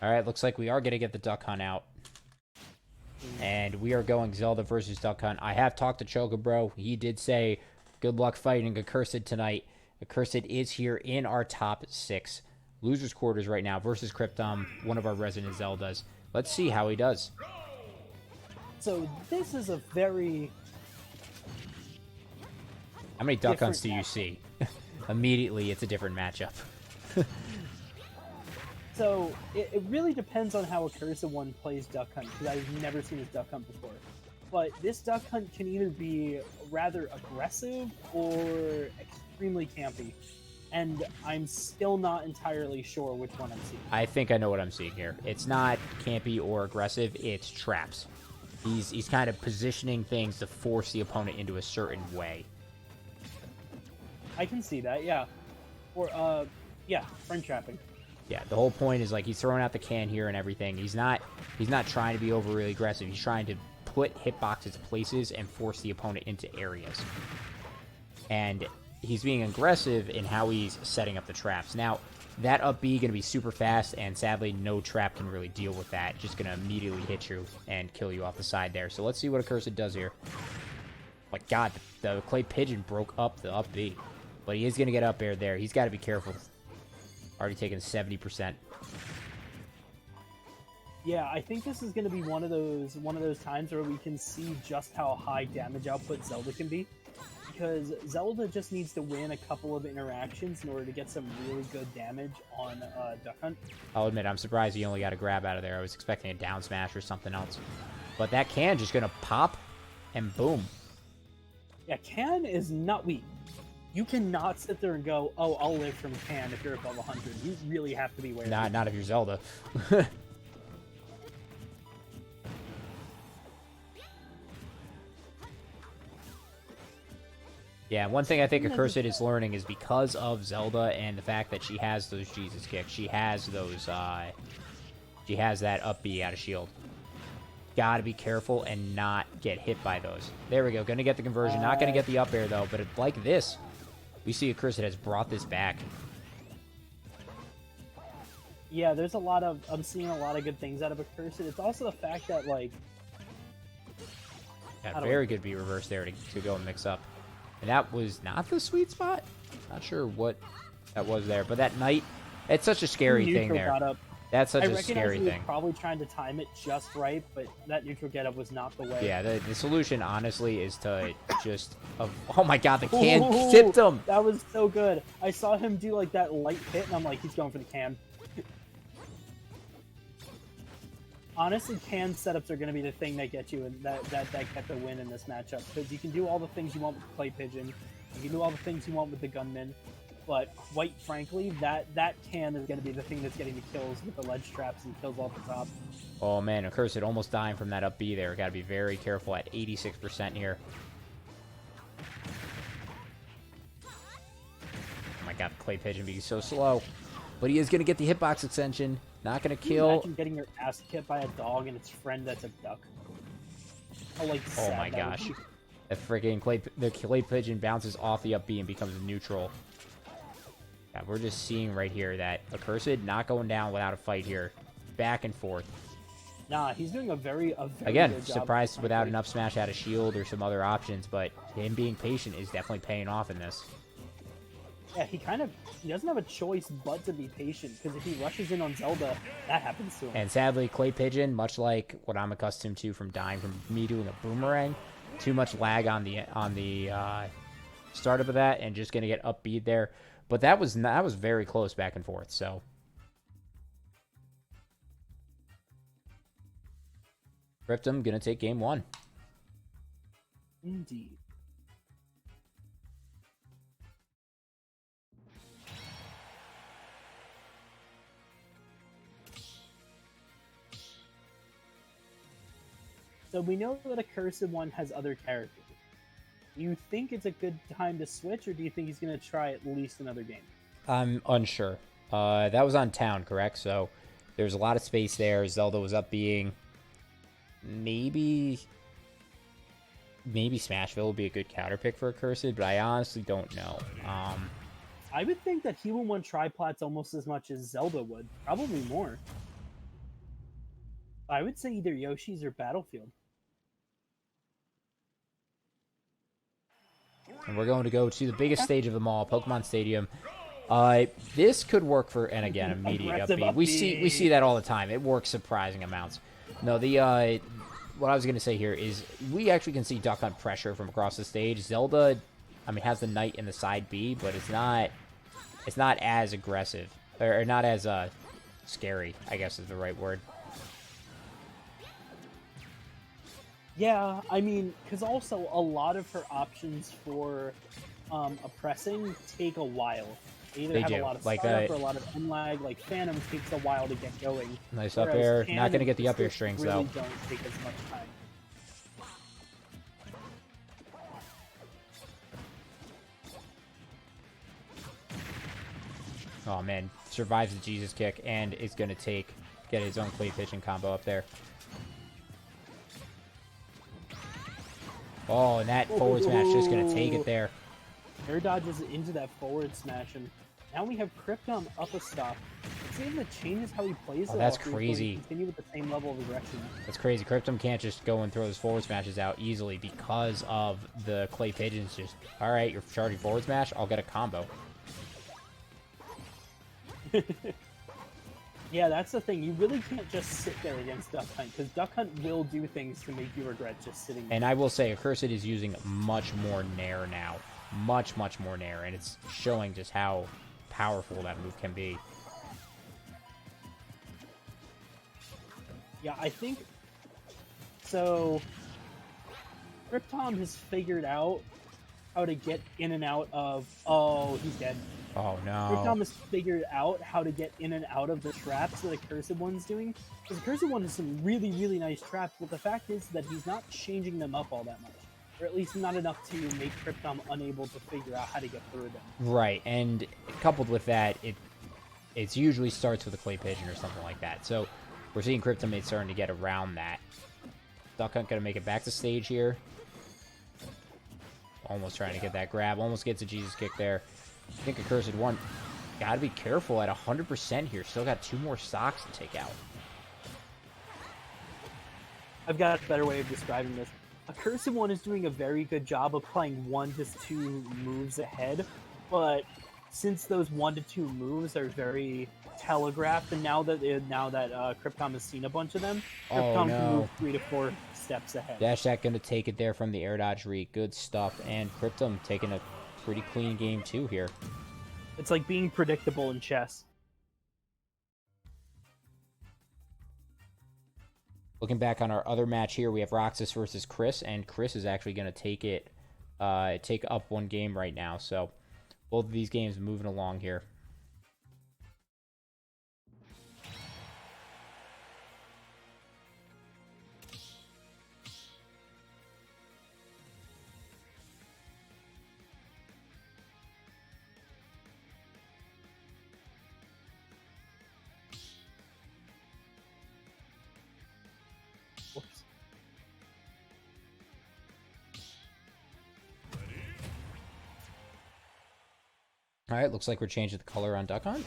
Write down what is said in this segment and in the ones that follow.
All right, looks like we are going to get the Duck Hunt out. And we are going Zelda versus Duck Hunt. I have talked to Chocobro. He did say, good luck fighting Accursed tonight. Accursed is here in our top 6. Losers quarters right now versus Cryptom, one of our resident Zeldas. Let's see how he does. So this is a very... How many Duck Hunts do you see? Immediately, it's a different matchup. So it really depends on how Accursed one plays Duck Hunt, because I've never seen his Duck Hunt before. But this Duck Hunt can either be rather aggressive or extremely campy. And I'm still not entirely sure which one I'm seeing. I think I know what I'm seeing here. It's not campy or aggressive, it's traps. He's kind of positioning things to force the opponent into a certain way. I can see that, yeah. Or, yeah, friend trapping. Yeah, the whole point is like he's throwing out the can here and everything. He's not trying to be overly aggressive. He's trying to put hitboxes places and force the opponent into areas. And he's being aggressive in how he's setting up the traps. Now, that up B going to be super fast, and sadly, no trap can really deal with that. Just going to immediately hit you and kill you off the side there. So let's see what Accursed does here. My God, the Clay Pigeon broke up the up B. But he is going to get up air there. He's got to be careful. Already taken 70%. Yeah, I think this is going to be one of those times where we can see just how high damage output Zelda can be. Because Zelda just needs to win a couple of interactions in order to get some really good damage on Duck Hunt. I'll admit, I'm surprised he only got a grab out of there. I was expecting a down smash or something else. But that can just going to pop, and boom. Yeah, can is not weak. You cannot sit there and go, oh, I'll live from can if you're above 100. You really have to be wary. Not if you're Zelda. Yeah, one thing I think Accursed is learning is because of Zelda and the fact that she has those Jesus kicks, she has those, she has that up B out of shield. Gotta be careful and not get hit by those. There we go, gonna get the conversion, not gonna get the up air though, but like this, we see Accursed has brought this back. Yeah, there's a lot of, I'm seeing a lot of good things out of Accursed. It's also the fact that, like... Got very good B reverse there to go and mix up. And that was not the sweet spot. Not sure what that was there. But that knight, it's such a scary thing there. That's such a scary thing. I was probably trying to time it just right, but that neutral getup was not the way. Yeah, the solution, honestly, is to just... oh my God, the can tipped him! That was so good. I saw him do like that light hit, and I'm like, he's going for the can. Honestly, can setups are going to be the thing that get you and that get the win in this matchup, because you can do all the things you want with the Clay Pigeon, you can do all the things you want with the Gunman, but quite frankly, that can is going to be the thing that's getting the kills with the ledge traps and kills off the top. Oh man, Accursed almost dying from that up B there. Got to be very careful at 86% here. Oh my God, the Clay Pigeon being so slow, but he is going to get the hitbox extension. Not gonna kill. Can you imagine getting your ass kicked by a dog and its friend that's a duck? Oh my gosh. The freaking Clay Pigeon bounces off the up B and becomes a neutral. Yeah, we're just seeing right here that Accursed not going down without a fight here. Back and forth. Nah, he's doing a very again, good job surprised without an up smash out of shield or some other options, but him being patient is definitely paying off in this. Yeah, he doesn't have a choice but to be patient, because if he rushes in on Zelda, that happens to him. And sadly, Clay Pigeon, much like what I'm accustomed to from dying from me doing a boomerang, too much lag on the startup of that, and just gonna get upbeat there. But that was very close back and forth. So Cryptom gonna take game 1. Indeed. So we know that Accursed one has other characters. Do you think it's a good time to switch, or do you think he's going to try at least another game? I'm unsure. That was on town, correct? So there's a lot of space there. Zelda was up being. Maybe Smashville will be a good counter pick for Accursed, but I honestly don't know. I would think that he will want triplats almost as much as Zelda would. Probably more. I would say either Yoshi's or Battlefield. And we're going to go to the biggest stage of them all, Pokemon Stadium. This could work for, and again, immediate upbeat. We see that all the time. It works surprising amounts. No, the what I was gonna say here is we actually can see Duck Hunt pressure from across the stage. Zelda, I mean, has the Knight in the side B, but it's not as aggressive or not as scary, I guess is the right word. Yeah, I mean, because also a lot of her options for oppressing take a while. They either have a lot of startup or a lot of unlag. Like Phantom takes a while to get going. Nice up air. Not going to get the up air strings, really though. Don't take as much time. Oh, man. Survives the Jesus kick and is going to get his own clay pigeon combo up there. Oh, and that forward smash just going to take it there. Air dodges into that forward smash, and now we have Cryptom up a stop. It's even that changes how he plays. Oh, that's crazy. Continue with the same level of aggression. That's crazy. Cryptom can't just go and throw his forward smashes out easily because of the clay pigeons. Just, all right, you're charging forward smash, I'll get a combo. Yeah, that's the thing. You really can't just sit there against Duck Hunt, because Duck Hunt will do things to make you regret just sitting there. And I will say, Accursed is using much more Nair now. Much more Nair, and it's showing just how powerful that move can be. Yeah, I think... So... Cryptom has figured out how to get in and out of... Oh, he's dead. Oh, no. Cryptom has figured out how to get in and out of the traps that Accursed One's doing. Because Accursed One has some really nice traps, but the fact is that he's not changing them up all that much. Or at least not enough to make Cryptom unable to figure out how to get through them. Right, and coupled with that, it usually starts with a clay pigeon or something like that. So we're seeing Cryptom starting to get around that. Duck Hunt going to make it back to stage here. Almost trying to get that grab. Almost gets a Jesus kick there. I think Accursed One. Got to be careful at 100% here. Still got 2 more stocks to take out. I've got a better way of describing this. Accursed One is doing a very good job of playing 1 to 2 moves ahead, but since those 1 to 2 moves are very telegraphed, and now that Cryptom has seen a bunch of them, Cryptom can move 3 to 4 steps ahead. Dash Attack going to take it there from the air dodge read. Good stuff, and Cryptom taking a pretty clean game too here. It's like being predictable in chess. Looking back on our other match here, we have Roxas versus Chris, and Chris is actually going to take up 1 game right now. So both of these games moving along here. All right, looks like we're changing the color on Duck Hunt.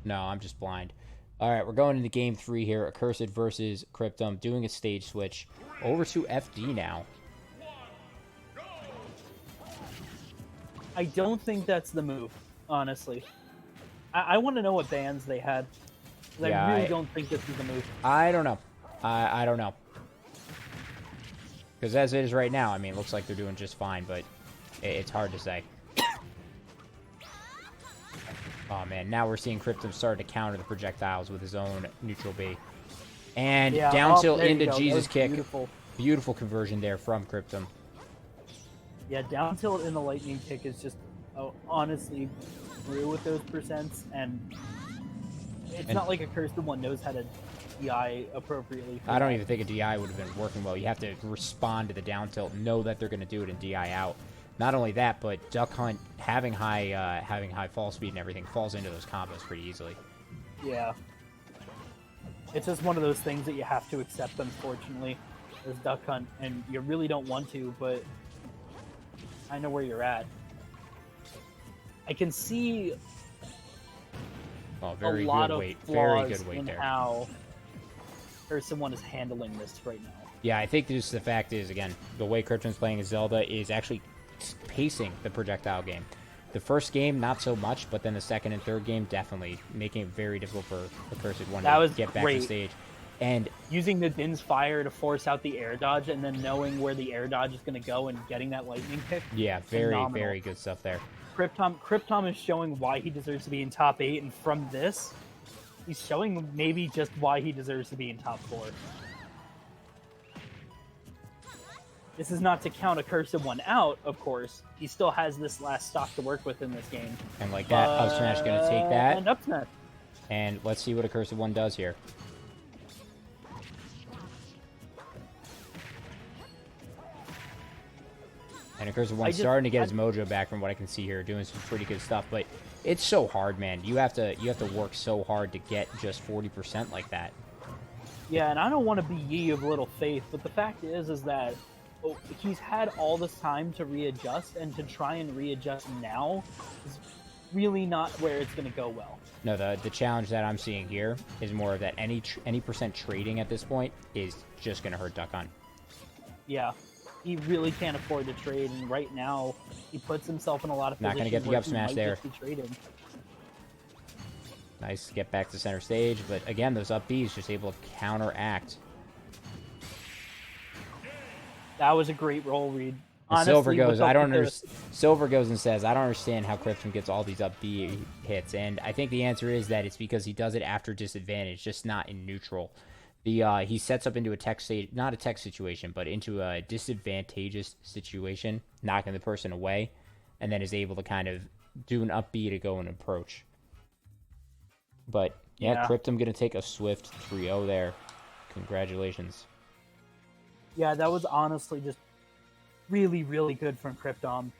No, I'm just blind. All right, we're going into game 3 here. Accursed versus Cryptom, doing a stage switch over to FD now. I don't think that's the move, honestly. I want to know what bans they had. Yeah, I really don't think this is the move. I don't know. I don't know. Because as it is right now, I mean, it looks like they're doing just fine, but it's hard to say. Oh, man, now we're seeing Cryptom start to counter the projectiles with his own neutral B. And down tilt into Jesus kick. Beautiful conversion there from Cryptom. Yeah, down tilt in the lightning kick is just honestly through with those percents, and it's not like Accursed One knows how to DI appropriately. I don't even think a DI would have been working well. You have to respond to the down tilt, know that they're going to do it and DI out. Not only that, but Duck Hunt having high fall speed and everything falls into those combos pretty easily. Yeah. It's just one of those things that you have to accept, unfortunately, as Duck Hunt, and you really don't want to, but I know where you're at. I can see very a lot good of weight. flaws Very good weight in there. how Person 1 is handling this right now. Yeah, I think just the fact is, again, the way Cryptom's playing as Zelda is actually pacing the projectile game. The first game, not so much, but then the second and third game, definitely making it very difficult for Accursed One to get back to stage. And using the Din's Fire to force out the air dodge, and then knowing where the air dodge is going to go and getting that lightning kick. Yeah, very good stuff there. Cryptom is showing why he deserves to be in top 8, and from this, he's showing maybe just why he deserves to be in top 4. This is not to count Accursed One out, of course. He still has this last stock to work with in this game. And like that, up smash going to take that. And up smash. And let's see what Accursed One does here. And Accursed One's starting to get his mojo back from what I can see here, doing some pretty good stuff. But it's so hard, man. You have to work so hard to get just 40% like that. Yeah, and I don't want to be ye of little faith, but the fact is that he's had all this time to readjust, and to try and readjust now is really not where it's going to go well. No, the challenge that I'm seeing here is more of that any percent trading at this point is just going to hurt Duck Hunt. Yeah. He really can't afford to trade, and right now he puts himself in a lot of not going to get the up smash there. Nice get back to center stage, but again, those up Bs just able to counteract. That was a great roll read. Honestly, Silver goes, Silver goes and says, I don't understand how Cryptom gets all these up B hits, and I think the answer is that it's because he does it after disadvantage, just not in neutral. He sets up into a tech state, not a tech situation, but into a disadvantageous situation, knocking the person away, and then is able to kind of do an up B to go and approach. But yeah, Cryptom going to take a swift 3-0 there. Congratulations. Yeah, that was honestly just really, really good from Cryptom.